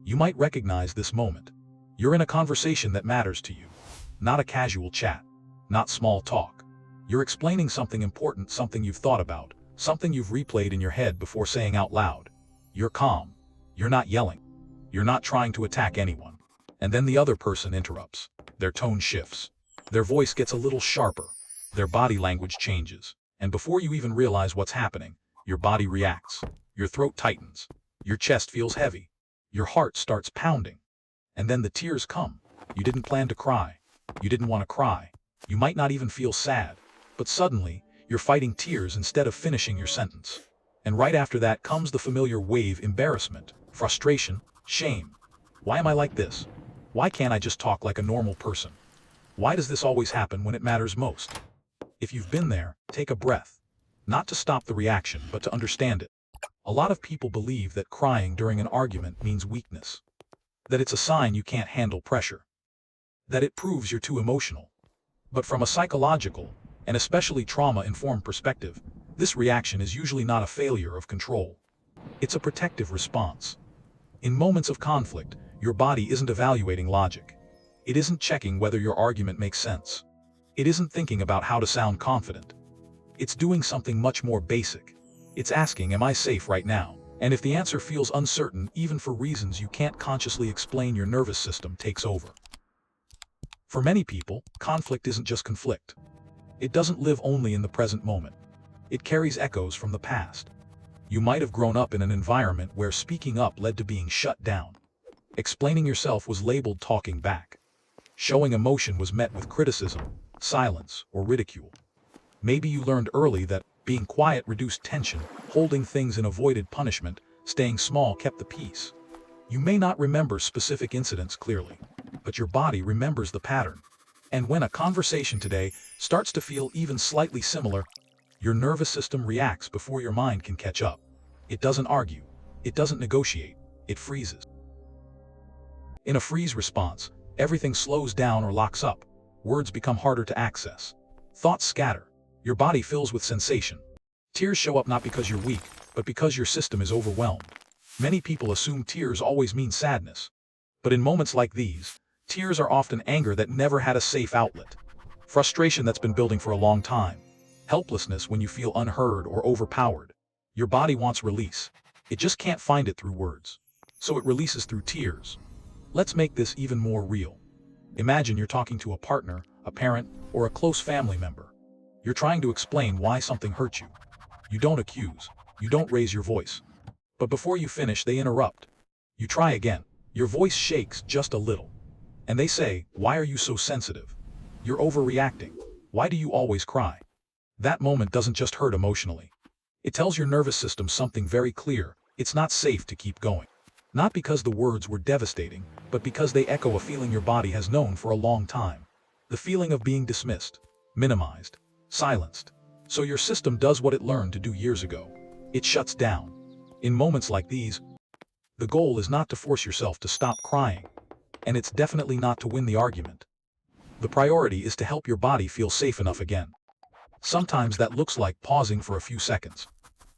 You might recognize this moment. You're in a conversation that matters to you. Not a casual chat. Not small talk. You're explaining something important, something you've thought about, something you've replayed in your head before saying out loud. You're calm. You're not yelling. You're not trying to attack anyone. And then the other person interrupts. Their tone shifts. Their voice gets a little sharper. Their body language changes. And before you even realize what's happening, your body reacts. Your throat tightens. Your chest feels heavy. Your heart starts pounding. And then the tears come. You didn't plan to cry. You didn't want to cry. You might not even feel sad. But suddenly, you're fighting tears instead of finishing your sentence. And right after that comes the familiar wave: embarrassment, frustration, shame. Why am I like this? Why can't I just talk like a normal person? Why does this always happen when it matters most? If you've been there, take a breath. Not to stop the reaction, but to understand it. A lot of people believe that crying during an argument means weakness. That it's a sign you can't handle pressure. That it proves you're too emotional. But from a psychological, and especially trauma-informed perspective, this reaction is usually not a failure of control. It's a protective response. In moments of conflict, your body isn't evaluating logic. It isn't checking whether your argument makes sense. It isn't thinking about how to sound confident. It's doing something much more basic. It's asking, am I safe right now? And if the answer feels uncertain, even for reasons you can't consciously explain, your nervous system takes over. For many people, conflict isn't just conflict. It doesn't live only in the present moment. It carries echoes from the past. You might have grown up in an environment where speaking up led to being shut down. Explaining yourself was labeled talking back. Showing emotion was met with criticism, silence, or ridicule. Maybe you learned early that being quiet reduced tension, holding things in avoided punishment, staying small kept the peace. You may not remember specific incidents clearly, but your body remembers the pattern. And when a conversation today starts to feel even slightly similar, your nervous system reacts before your mind can catch up. It doesn't argue. It doesn't negotiate. It freezes. In a freeze response, everything slows down or locks up. Words become harder to access. Thoughts scatter. Your body fills with sensation. Tears show up not because you're weak, but because your system is overwhelmed. Many people assume tears always mean sadness. But in moments like these, tears are often anger that never had a safe outlet. Frustration that's been building for a long time. Helplessness when you feel unheard or overpowered. Your body wants release. It just can't find it through words. So it releases through tears. Let's make this even more real. Imagine you're talking to a partner, a parent, or a close family member. You're trying to explain why something hurt you. You don't accuse. You don't raise your voice. But before you finish, they interrupt. You try again. Your voice shakes just a little. And they say, "Why are you so sensitive? You're overreacting. Why do you always cry?" That moment doesn't just hurt emotionally. It tells your nervous system something very clear. It's not safe to keep going. Not because the words were devastating, but because they echo a feeling your body has known for a long time. The feeling of being dismissed, minimized, silenced. So your system does what it learned to do years ago. It shuts down. In moments like these, the goal is not to force yourself to stop crying. And it's definitely not to win the argument. The priority is to help your body feel safe enough again. Sometimes that looks like pausing for a few seconds,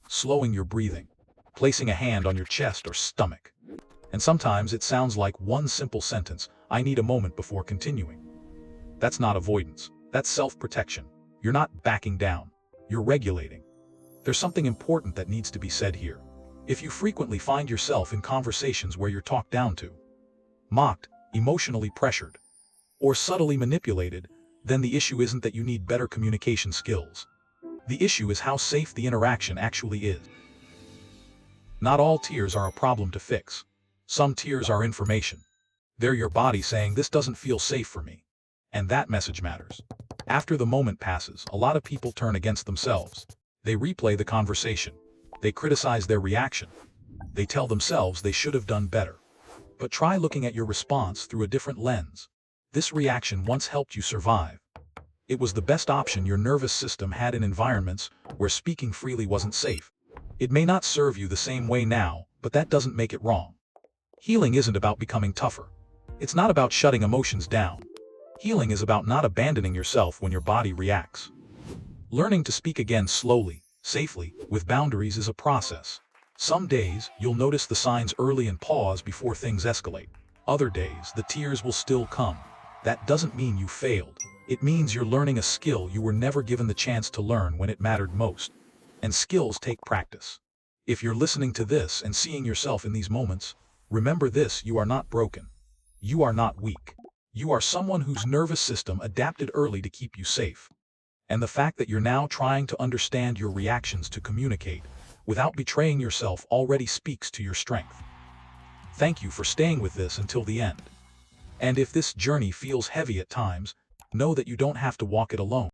slowing your breathing, placing a hand on your chest or stomach. And sometimes it sounds like one simple sentence: "I need a moment before continuing." That's not avoidance. That's self-protection. You're not backing down. You're regulating. There's something important that needs to be said here. If you frequently find yourself in conversations where you're talked down to, mocked, emotionally pressured, or subtly manipulated, then the issue isn't that you need better communication skills. The issue is how safe the interaction actually is. Not all tears are a problem to fix. Some tears are information. They're your body saying, "This doesn't feel safe for me." And that message matters. After the moment passes, a lot of people turn against themselves. They replay the conversation. They criticize their reaction. They tell themselves they should have done better. But try looking at your response through a different lens. This reaction once helped you survive. It was the best option your nervous system had in environments where speaking freely wasn't safe. It may not serve you the same way now, but that doesn't make it wrong. Healing isn't about becoming tougher. It's not about shutting emotions down. Healing is about not abandoning yourself when your body reacts. Learning to speak again slowly, safely, with boundaries is a process. Some days, you'll notice the signs early and pause before things escalate. Other days, the tears will still come. That doesn't mean you failed. It means you're learning a skill you were never given the chance to learn when it mattered most. And skills take practice. If you're listening to this and seeing yourself in these moments, remember this: you are not broken. You are not weak. You are someone whose nervous system adapted early to keep you safe. And the fact that you're now trying to understand your reactions to communicate without betraying yourself already speaks to your strength. Thank you for staying with this until the end. And if this journey feels heavy at times, know that you don't have to walk it alone.